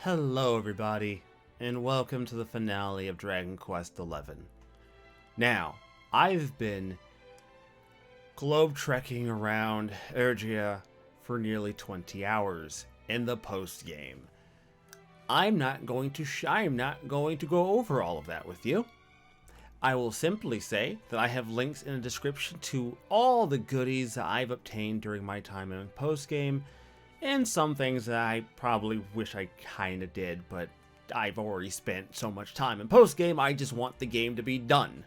Hello everybody, and welcome to the finale of Dragon Quest XI. Now, I've been globe-trekking around Erdea for nearly 20 hours in the post-game. I'm not going to go over all of that with you. I will simply say that I have links in the description to all the goodies that I've obtained during my time in post-game, and some things that I probably wish I kinda did, but I've already spent so much time in post-game, I just want the game to be done.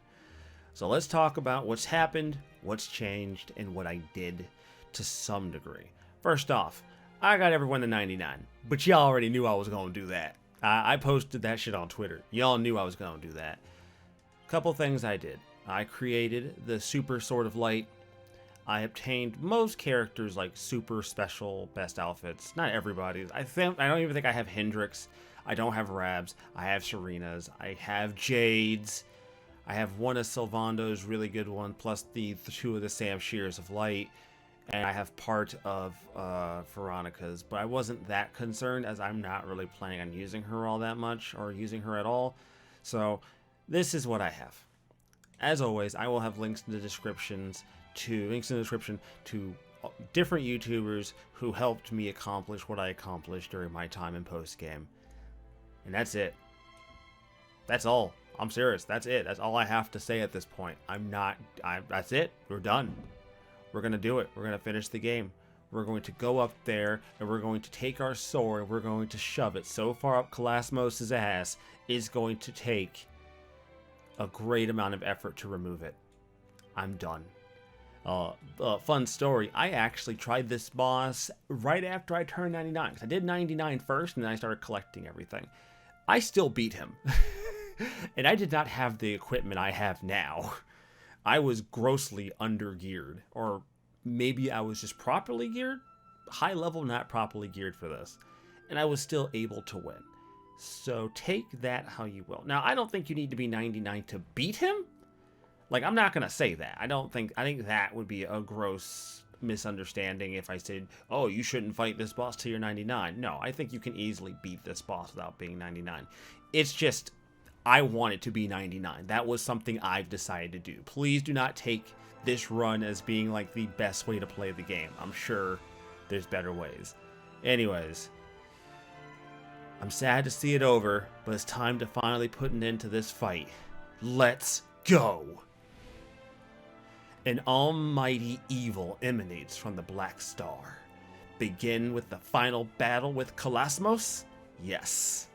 So let's talk about what's happened, what's changed, and what I did to some degree. First off, I got everyone to 99, but y'all already knew I was gonna do that. I posted that shit on Twitter. Y'all knew I was gonna do that. Couple things I did. I created the Super Sword of Light. I obtained most characters like super special best outfits. Not everybody's. I don't even think I have Hendrix. I don't have Rabs. I have Serena's. I have Jade's. I have one of Sylvando's really good one, plus the two of the Sam Shears of Light. And I have part of Veronica's, but I wasn't that concerned as I'm not really planning on using her all that much or using her at all. So this is what I have. As always, I will have links in the description to different YouTubers who helped me accomplish what I accomplished during my time in post-game. And that's it. That's all. I'm serious. That's it. That's all I have to say at this point. That's it. We're done. We're going to do it. We're going to finish the game. We're going to go up there and we're going to take our sword and we're going to shove it so far up Calasmos' ass it's going to take a great amount of effort to remove it. I'm done. Fun story, I actually tried this boss right after I turned 99. Because I did 99 first, and then I started collecting everything. I still beat him. And I did not have the equipment I have now. I was grossly under-geared. Or maybe I was just properly geared? High level, not properly geared for this. And I was still able to win. So take that how you will. Now, I don't think you need to be 99 to beat him. Like, I'm not going to say that. I think that would be a gross misunderstanding if I said, oh, you shouldn't fight this boss till you're 99. No, I think you can easily beat this boss without being 99. It's just, I want it to be 99. That was something I've decided to do. Please do not take this run as being like the best way to play the game. I'm sure there's better ways. Anyways, I'm sad to see it over, but it's time to finally put an end to this fight. Let's go! An almighty evil emanates from the Black Star. Begin with the final battle with Calasmos? Yes.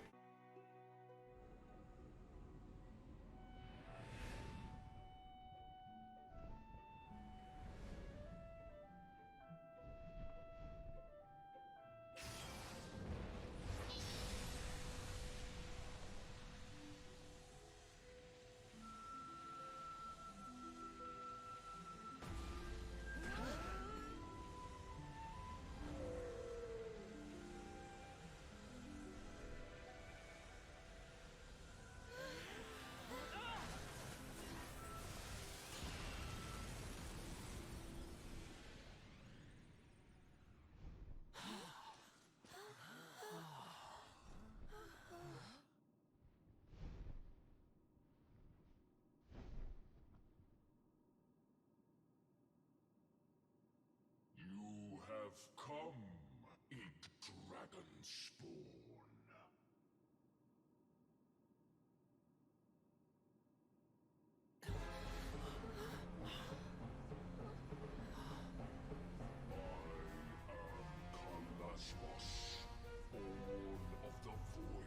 You have come, ink dragon spawn. I am Calasmos, born of the void.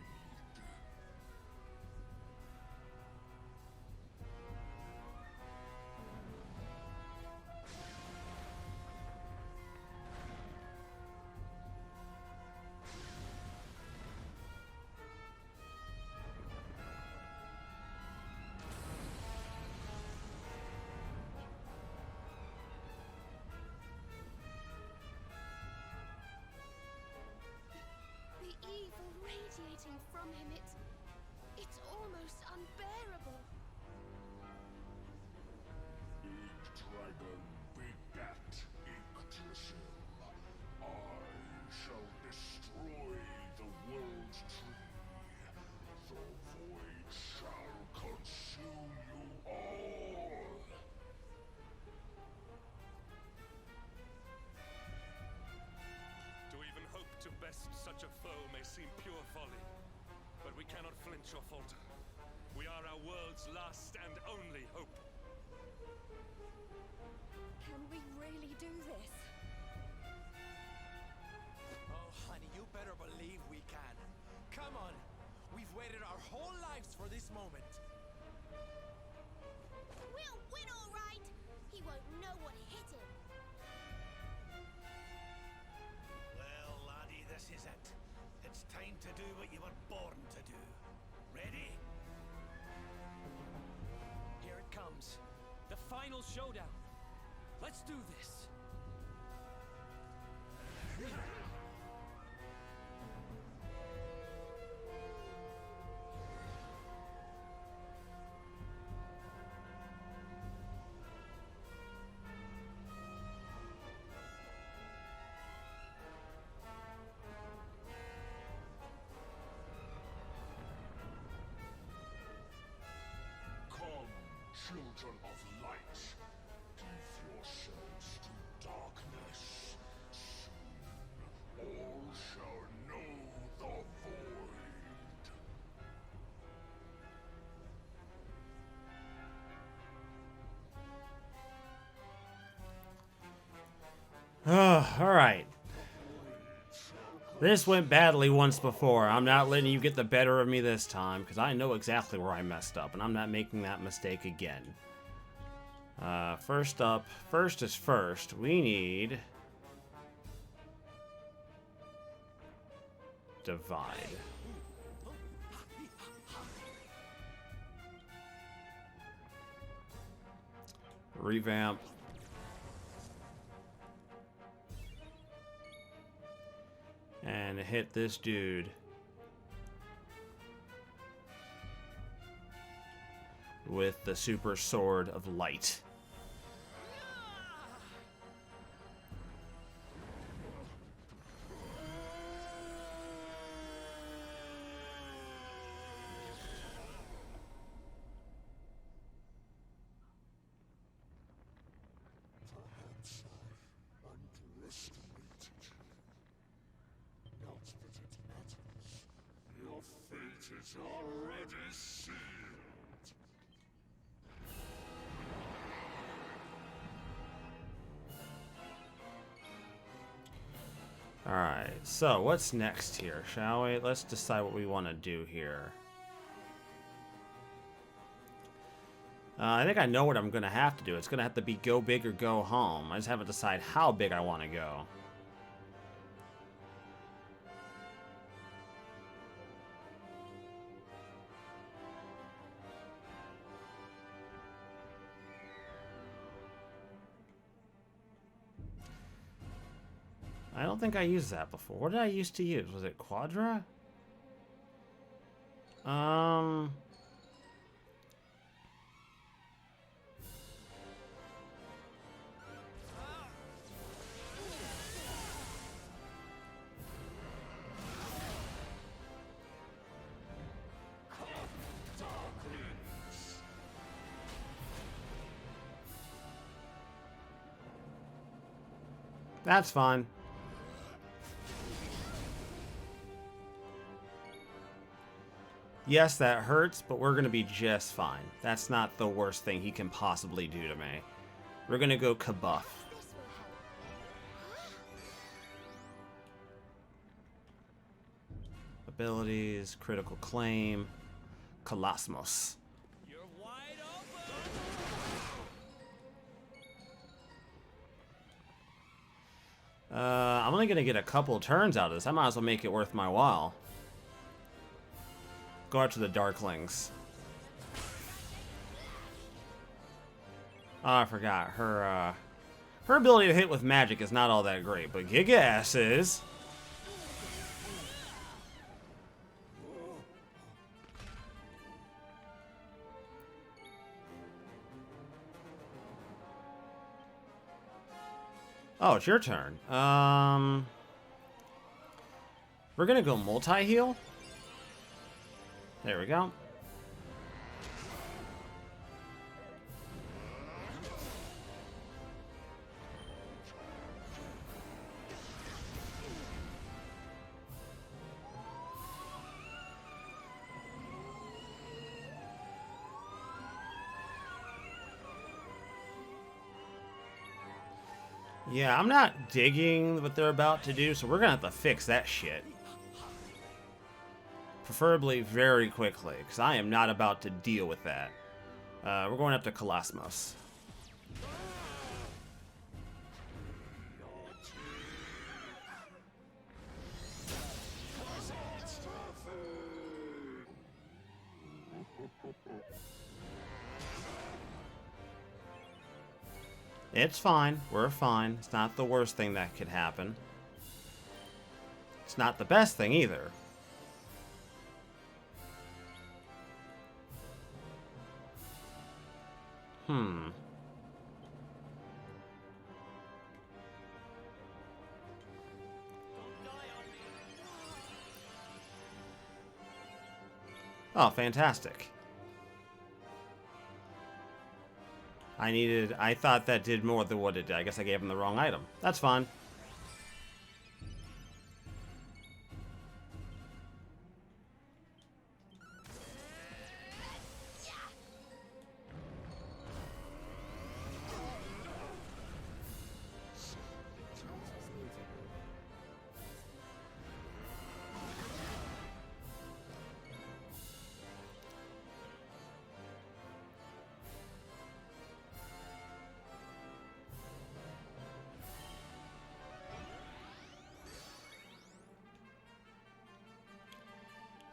Evil radiating from him, it's almost unbearable. Ink dragon begat Yggdrasil. I shall destroy the world's seem pure folly, but we cannot flinch or falter. We are our world's last and only hope. Can we really do this? Oh, honey, you better believe we can. Come on. We've waited our whole lives for this moment. We'll win, all right. He won't know what hit him. Well, laddie, this is it. It's time to do what you were born to do. Ready? Here it comes. The final showdown. Let's do this. Come, children of light. Give yourselves to darkness. Soon, all shall know the void. Alright. This went badly once before. I'm not letting you get the better of me this time, because I know exactly where I messed up, and I'm not making that mistake again. First up, first is first. We need... Divide. Revamp. And hit this dude with the super sword of light. Perhaps I underestimated you. Not that it matters. Your fate is already sealed. Alright, so what's next here, shall we? Let's decide what we want to do here. I think I know what I'm going to have to do. It's going to have to be go big or go home. I just haven't decided how big I want to go. I don't think I used that before. What did I used to use? Was it Quadra? That's fine. Yes, that hurts, but we're going to be just fine. That's not the worst thing he can possibly do to me. We're going to go kabuff. This will help. Abilities, critical claim, Calasmos. You're wide open. I'm only going to get a couple turns out of this. I might as well make it worth my while. Go out to the Darklings. Oh, I forgot. Her ability to hit with magic is not all that great, but Giga-Ass is. Oh, it's your turn. We're gonna go multi-heal. There we go. Yeah, I'm not digging what they're about to do, so we're gonna have to fix that shit. Preferably very quickly, because I am not about to deal with that. We're going up to Calasmos. It's fine. We're fine. It's not the worst thing that could happen. It's not the best thing either. Oh, fantastic. I thought that did more than what it did. I guess I gave him the wrong item. That's fine.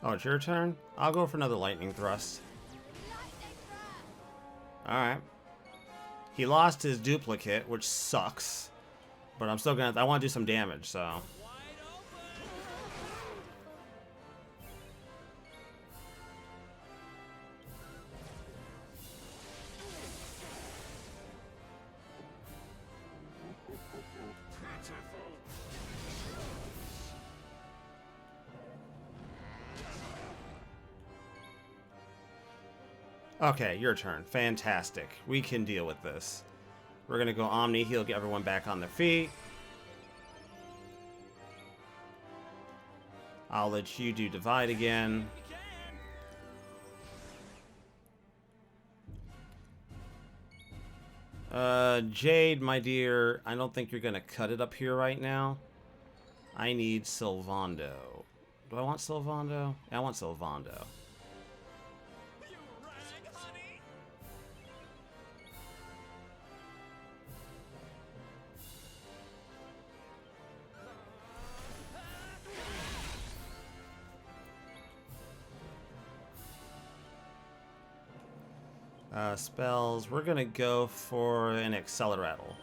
Oh, it's your turn? I'll go for another lightning thrust. Alright. He lost his duplicate, which sucks. But I'm still gonna... I want to do some damage, so... Okay, your turn. Fantastic. We can deal with this. We're gonna go Omni Heal, get everyone back on their feet. I'll let you do Divide again. Jade, my dear, I don't think you're gonna cut it up here right now. I need Sylvando. Do I want Sylvando? Yeah, I want Sylvando. Spells. We're gonna go for an Acceleratle.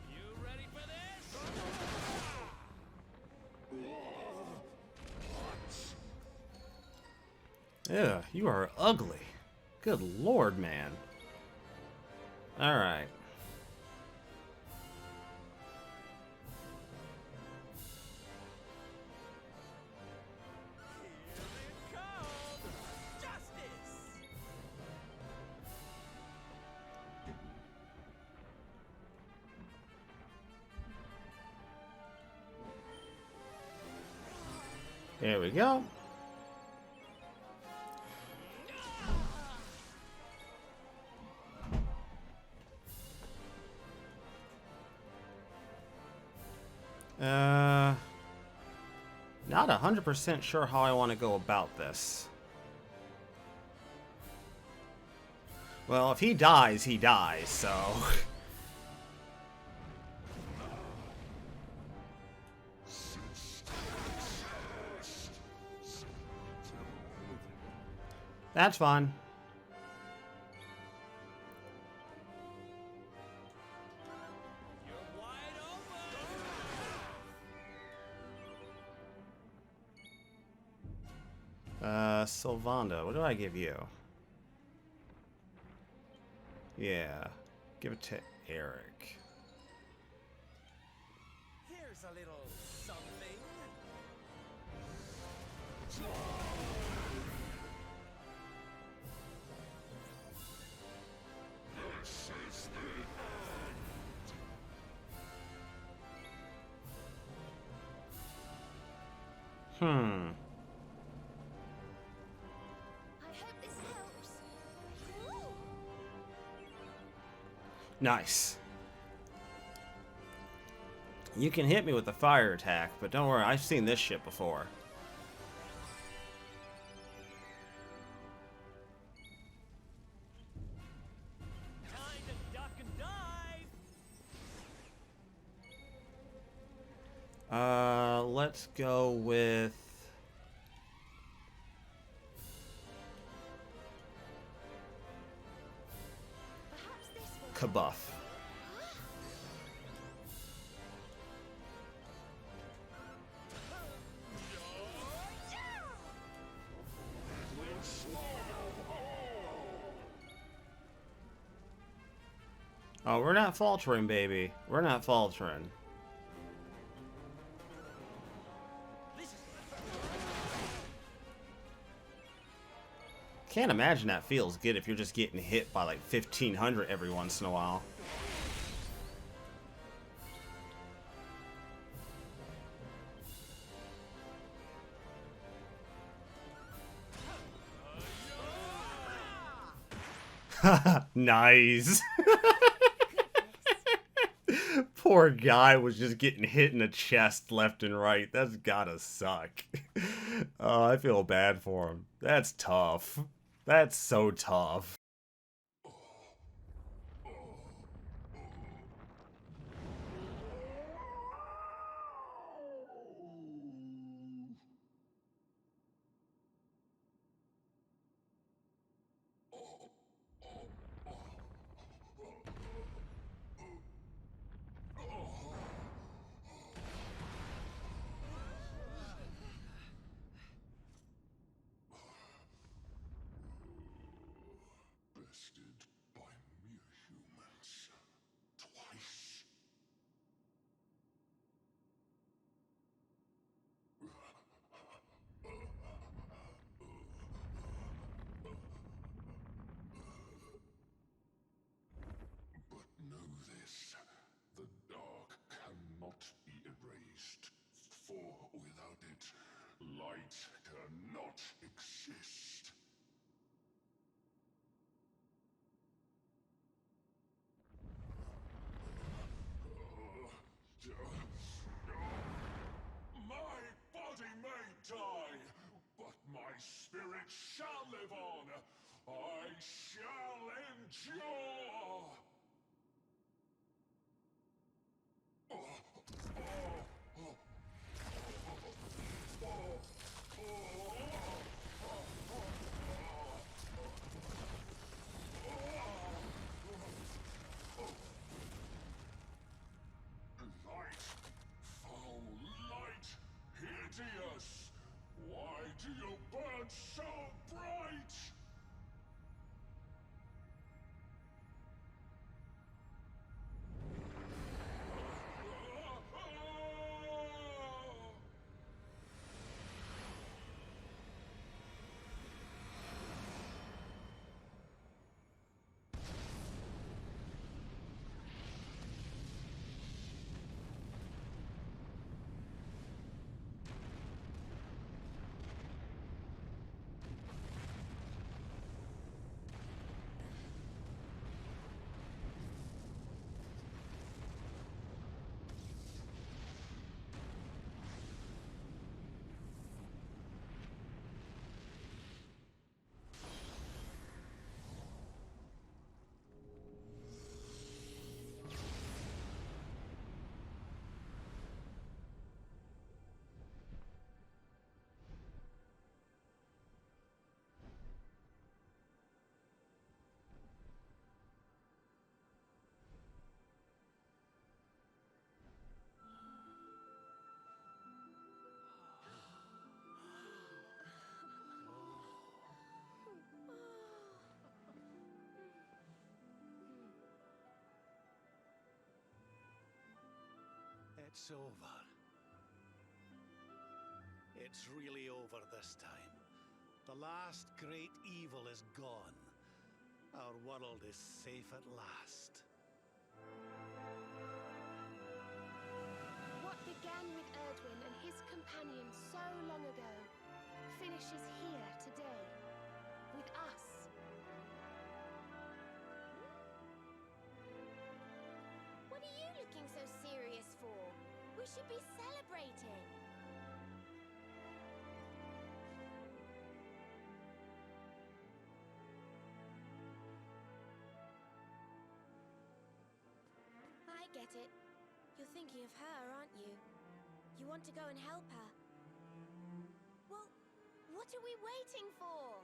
You ready for this? Yeah, you are ugly. Good lord, man. Alright. There we go. Not 100% sure how I want to go about this. Well, if he dies, so... That's fine. You're wide open. Sylvando, what do I give you? Yeah, give it to Erik. Here's a little something. Hmm. I hope this helps. Ooh. Nice. You can hit me with a fire attack, but don't worry, I've seen this shit before. Time to duck and dive. Let's go with Perhaps this will. Kabuff. Oh, we're not faltering, baby. We're not faltering. Can't imagine that feels good if you're just getting hit by like 1,500 every once in a while. Nice. Poor guy was just getting hit in the chest left and right. That's gotta suck. Oh, I feel bad for him. That's tough. That's so tough. Bested by mere humans. Twice. But know this, the dark cannot be erased, for without it, light cannot exist. My body may die, but my spirit shall live on. I shall endure. Light, foul light, hideous. Why do you burn so bright? It's over. It's really over this time. The last great evil is gone. Our world is safe at last. What began with Erdwin and his companions so long ago she's here today, with us. What are you looking so serious for? We should be celebrating. I get it. You're thinking of her, aren't you? You want to go and help her. Well, what are we waiting for?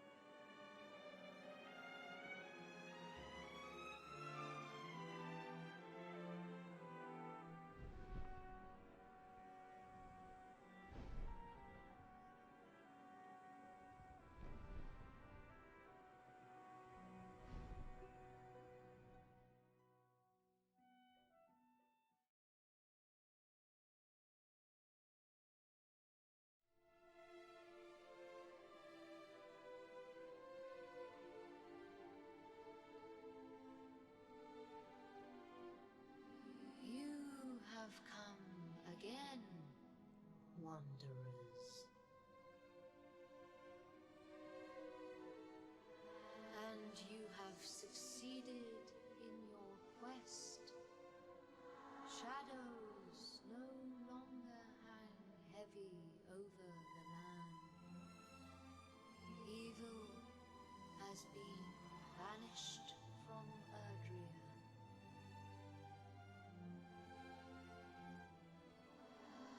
You have come again, wanderers. And you have succeeded in your quest. Shadows no longer hang heavy over the land. Evil has been banished from Erdea.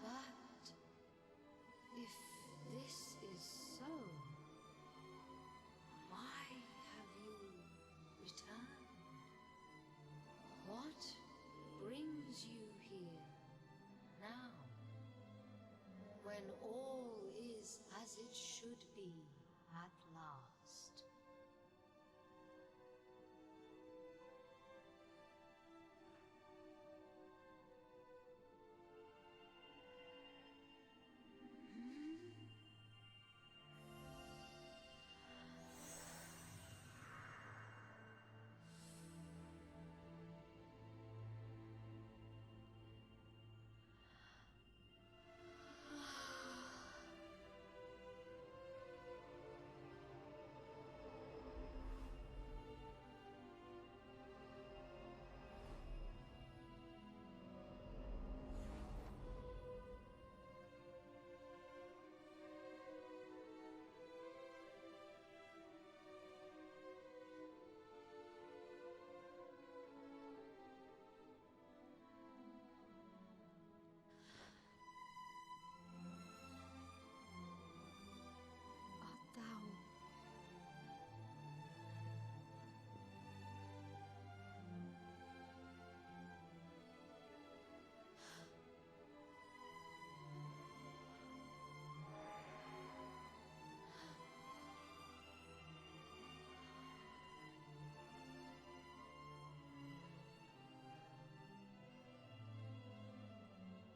But if this is so, why have you returned? What brings you here now, when all is as it should be at last? Art thou?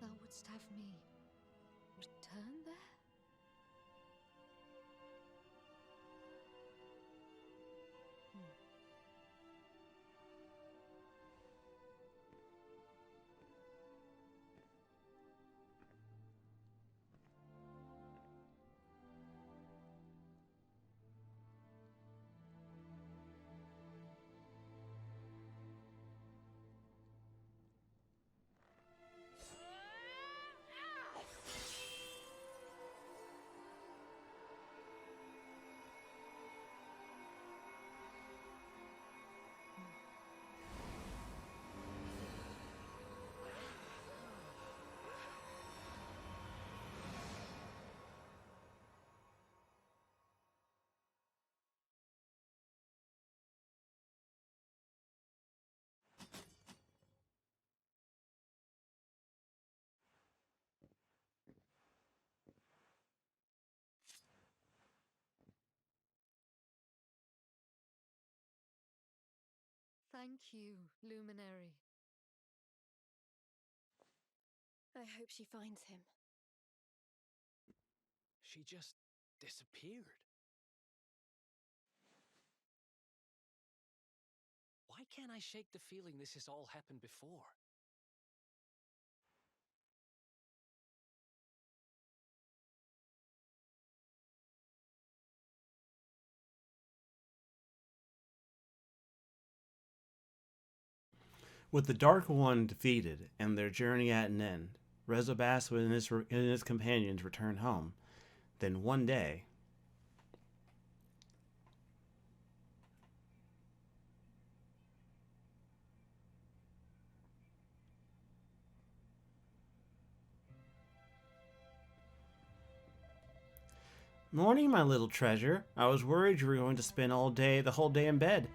Thou wouldst have me return there? Thank you, Luminary. I hope she finds him. She just disappeared. Why can't I shake the feeling this has all happened before? With the Dark One defeated and their journey at an end, Rezobasso and his companions return home. Then one day... Morning, my little treasure. I was worried you were going to spend the whole day in bed.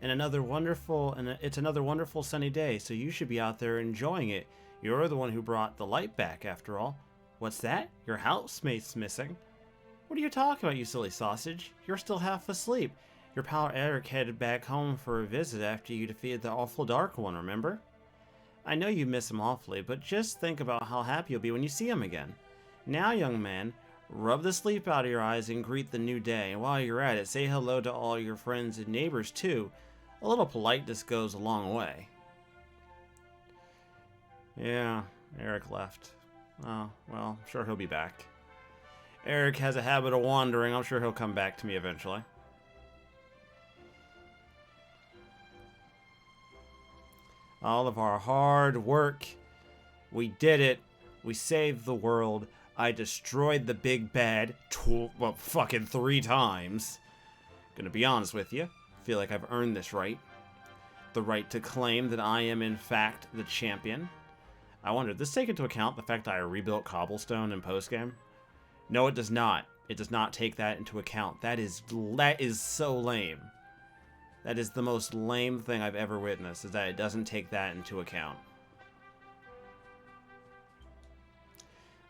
It's another wonderful sunny day, so you should be out there enjoying it. You're the one who brought the light back, after all. What's that? Your housemate's missing. What are you talking about, you silly sausage? You're still half asleep. Your pal Erik headed back home for a visit after you defeated the awful Dark One, remember? I know you miss him awfully, but just think about how happy you'll be when you see him again. Now, young man, rub the sleep out of your eyes and greet the new day. And while you're at it, say hello to all your friends and neighbors, too. A little politeness goes a long way. Yeah, Erik left. Oh, well, I'm sure he'll be back. Erik has a habit of wandering. I'm sure he'll come back to me eventually. All of our hard work. We did it. We saved the world. I destroyed the big bad fucking 3 times. Gonna be honest with you. Feel like I've earned this right. The right to claim that I am in fact the champion. I wonder, does this take into account the fact that I rebuilt Cobblestone in postgame? No, it does not. It does not take that into account. That is so lame. That is the most lame thing I've ever witnessed, is that it doesn't take that into account.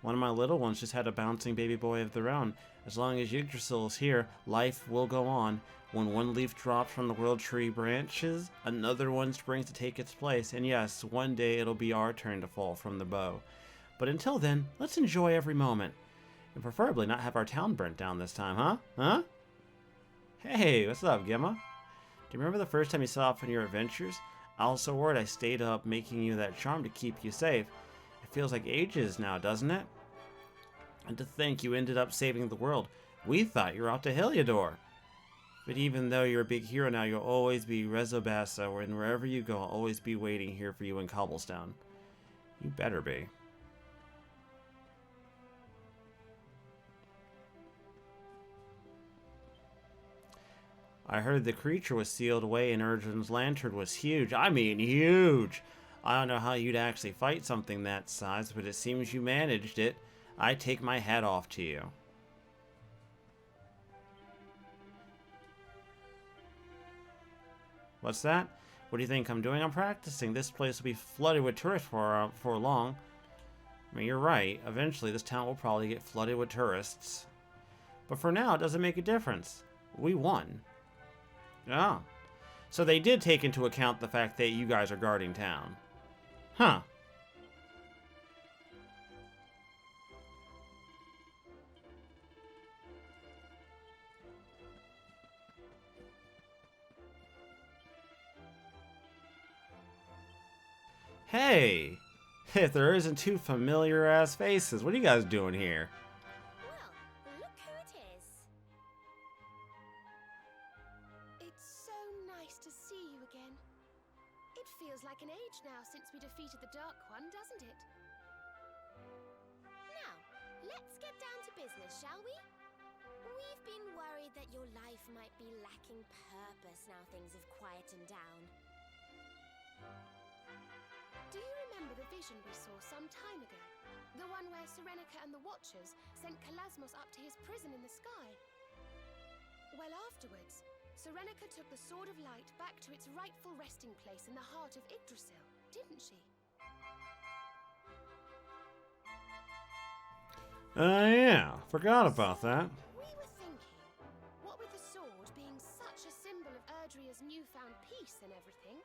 One of my little ones just had a bouncing baby boy of their own. As long as Yggdrasil is here, life will go on. When one leaf drops from the World Tree branches, another one springs to take its place. And yes, one day it'll be our turn to fall from the bow. But until then, let's enjoy every moment. And preferably not have our town burnt down this time, huh? Huh? Hey, what's up, Gemma? Do you remember the first time you saw off on your adventures? I was so worried I stayed up making you that charm to keep you safe. It feels like ages now, doesn't it? And to think you ended up saving the world. We thought you were out to Heliodor. But even though you're a big hero now, you'll always be Rezobasso, and wherever you go, I'll always be waiting here for you in Cobblestone. You better be. I heard the creature was sealed away and Erdrian's lantern was huge. I mean, huge! I don't know how you'd actually fight something that size, but it seems you managed it. I take my hat off to you. What's that? What do you think I'm doing? I'm practicing. This place will be flooded with tourists for long. I mean, you're right. Eventually, this town will probably get flooded with tourists. But for now, it doesn't make a difference. We won. Oh. So they did take into account the fact that you guys are guarding town. Huh. Hey! If there isn't 2 familiar-ass faces, what are you guys doing here? Well, look who it is. It's so nice to see you again. It feels like an age now since we defeated the Dark One, doesn't it? Now, let's get down to business, shall we? We've been worried that your life might be lacking purpose now things have quietened down. Do you remember the vision we saw some time ago? The one where Serenica and the Watchers sent Calasmos up to his prison in the sky? Well, afterwards, Serenica took the Sword of Light back to its rightful resting place in the heart of Yggdrasil, didn't she? Yeah. Forgot about that. We were thinking, what with the sword being such a symbol of Erdea's newfound peace and everything,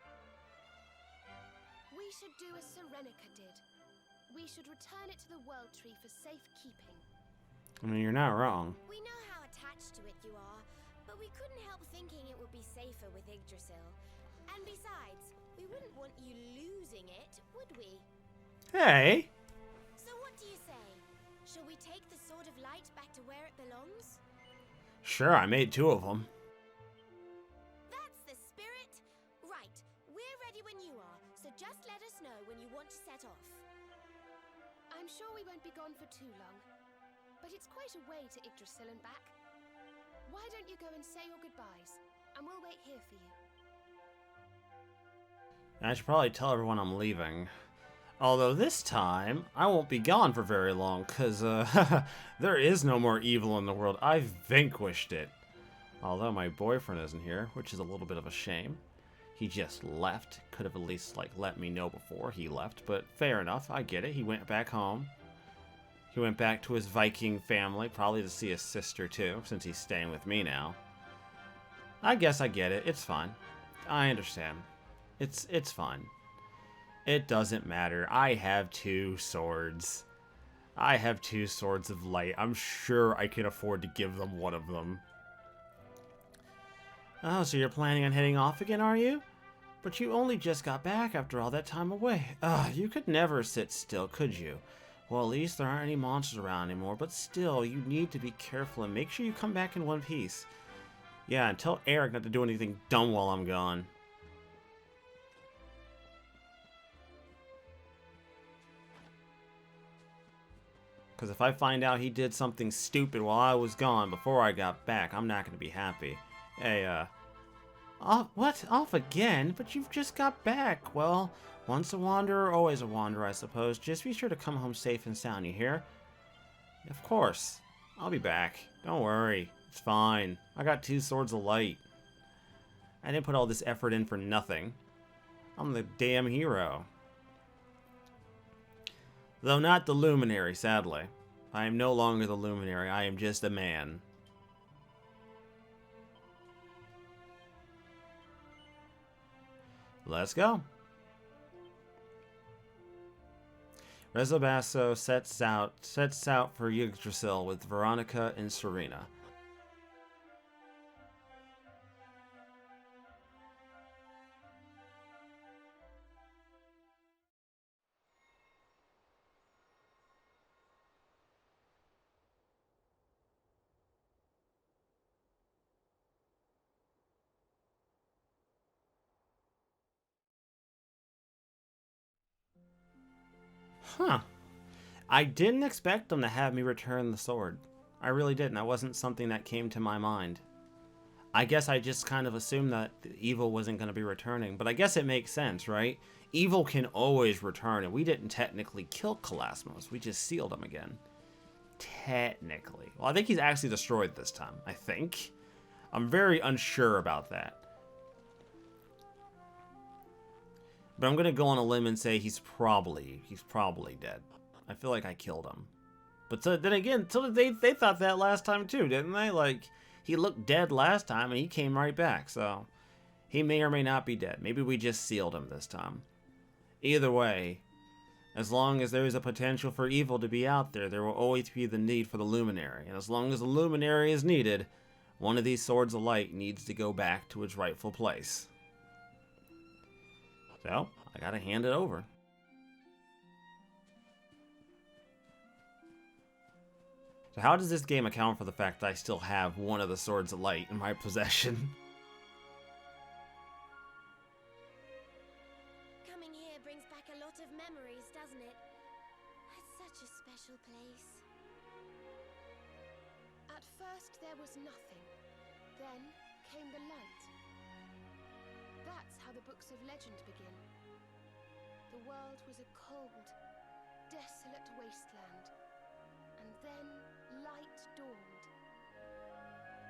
we should do as Serenica did. We should return it to the World Tree for safekeeping. I mean, you're not wrong. We know how attached to it you are, but we couldn't help thinking it would be safer with Yggdrasil. And besides, we wouldn't want you losing it, would we? Hey! So what do you say? Shall we take the Sword of Light back to where it belongs? Sure, I made 2 of them. That's the spirit! Right, we're ready when you are, so So just let us know when you want to set off. I'm sure we won't be gone for too long, but it's quite a way to Yggdrasil and back. Why don't you go and say your goodbyes, and we'll wait here for you. I should probably tell everyone I'm leaving. Although this time, I won't be gone for very long, because there is no more evil in the world. I've vanquished it. Although my boyfriend isn't here, which is a little bit of a shame. He just left. Could have at least, like, let me know before he left, but fair enough, I get it. He went back home. He went back to his Viking family, probably to see his sister too, since he's staying with me now. I guess I get it. It's fine. I understand. It's fine. It doesn't matter. I have 2 swords. I have 2 swords of light. I'm sure I can afford to give them one of them. Oh, so you're planning on heading off again, are you? But you only just got back after all that time away. You could never sit still, could you? Well, at least there aren't any monsters around anymore, but still, you need to be careful and make sure you come back in one piece. Yeah, and tell Erik not to do anything dumb while I'm gone. Because if I find out he did something stupid while I was gone before I got back, I'm not going to be happy. Hey, what? Off again? But you've just got back. Well, once a wanderer, always a wanderer, I suppose. Just be sure to come home safe and sound, you hear? Of course. I'll be back. Don't worry. It's fine. I got 2 swords of light. I didn't put all this effort in for nothing. I'm the damn hero. Though not the luminary, sadly. I am no longer the luminary. I am just a man. Let's go. Rezobasso sets out for Yggdrasil with Veronica and Serena. Huh. I didn't expect them to have me return the sword. I really didn't. That wasn't something that came to my mind. I guess I just kind of assumed that evil wasn't going to be returning, but I guess it makes sense, right? Evil can always return, and we didn't technically kill Calasmos. We just sealed him again. Technically. Well, I think he's actually destroyed this time, I think. I'm very unsure about that. But I'm going to go on a limb and say he's probably dead. I feel like I killed him. But so, then again, so they thought that last time too, didn't they? Like, he looked dead last time and he came right back. So, he may or may not be dead. Maybe we just sealed him this time. Either way, as long as there is a potential for evil to be out there, there will always be the need for the luminary. And as long as the luminary is needed, one of these swords of light needs to go back to its rightful place. So, I gotta hand it over. So how does this game account for the fact that I still have one of the swords of light in my possession? Coming here brings back a lot of memories, doesn't it? It's such a special place. At first there was nothing. Then came the light. That's how the books of legend begin. The world was a cold, desolate wasteland. And then light dawned.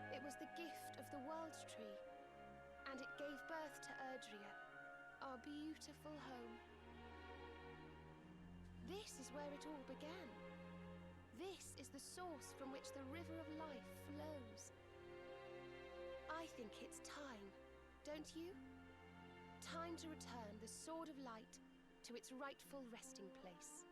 It was the gift of the World Tree, and it gave birth to Erdea, our beautiful home. This is where it all began. This is the source from which the river of life flows. I think it's time, don't you? Time to return the Sword of Light to its rightful resting place.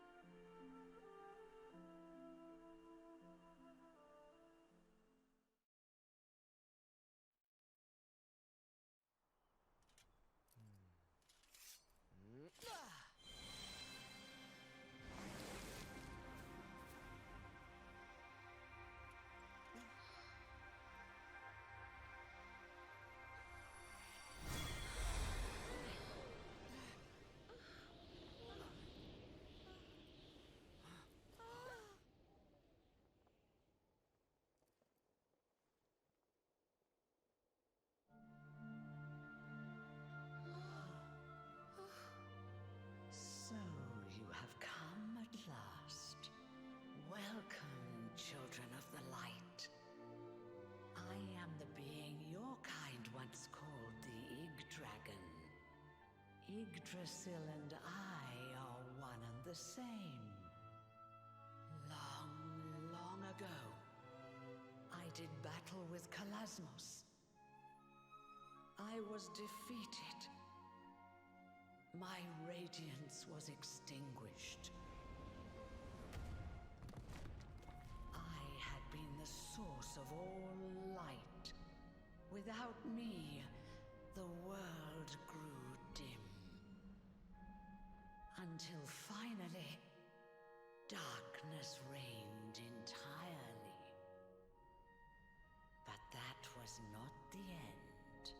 Yggdrasil and I are one and the same. Long, long ago, I did battle with Calasmos. I was defeated. My radiance was extinguished. I had been the source of all light. Without me, the world grew dim. Until finally, darkness reigned entirely. But that was not the end.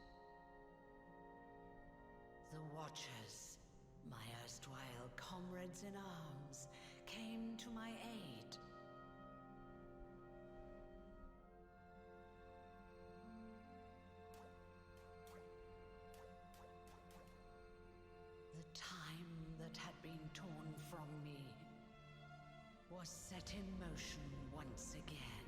The Watchers, my erstwhile comrades in arms, came to my aid. The time that had been torn from me was set in motion once again.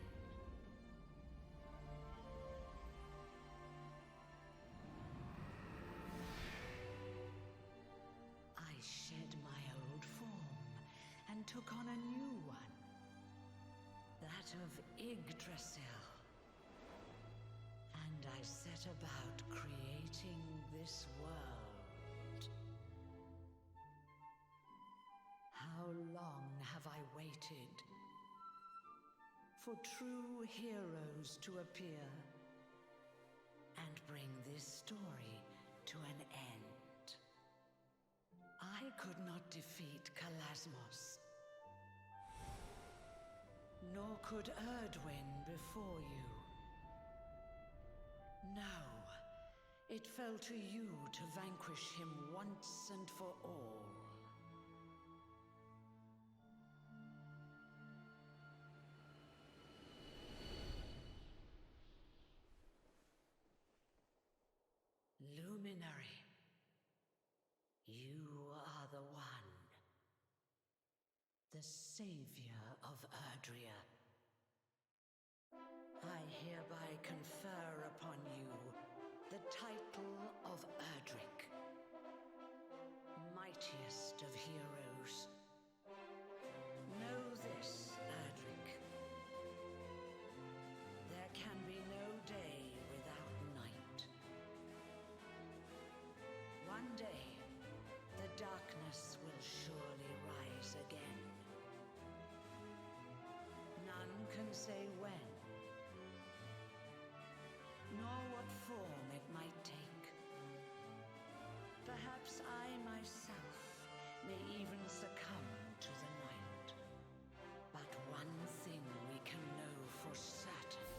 I shed my old form and took on a new one, that of Yggdrasil. And I set about creating this world. How long have I waited for true heroes to appear and bring this story to an end? I could not defeat Calasmos, nor could Erdwin before you. No, it fell to you to vanquish him once and for all. Luminary, you are the one, the savior of Erdea. I hereby confer upon you the title of Erdrick, mightiest of heroes. Know this, Erdrick. There can be no day without night. One day, the darkness will surely rise again. None can say when, nor what form it might take. Perhaps I myself may even succumb to the night. But one thing we can know for certain: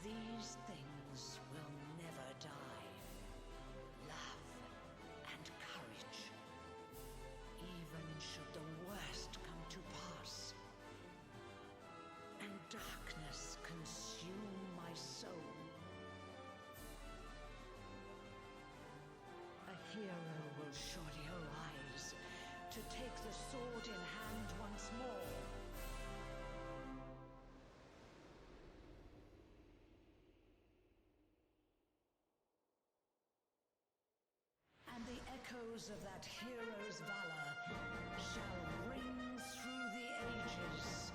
these things will never die. Love and courage. Even should the worst come to pass, and darkness consume my soul, a hero will surely arise to take the sword in hand once more. And the echoes of that hero's valor shall ring through the ages.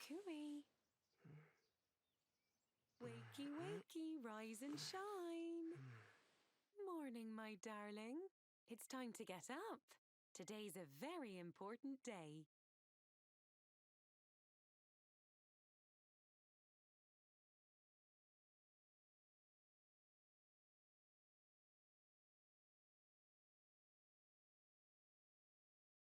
Cooey. Wakey, wakey, rise and shine. Morning, my darling. It's time to get up. Today's a very important day.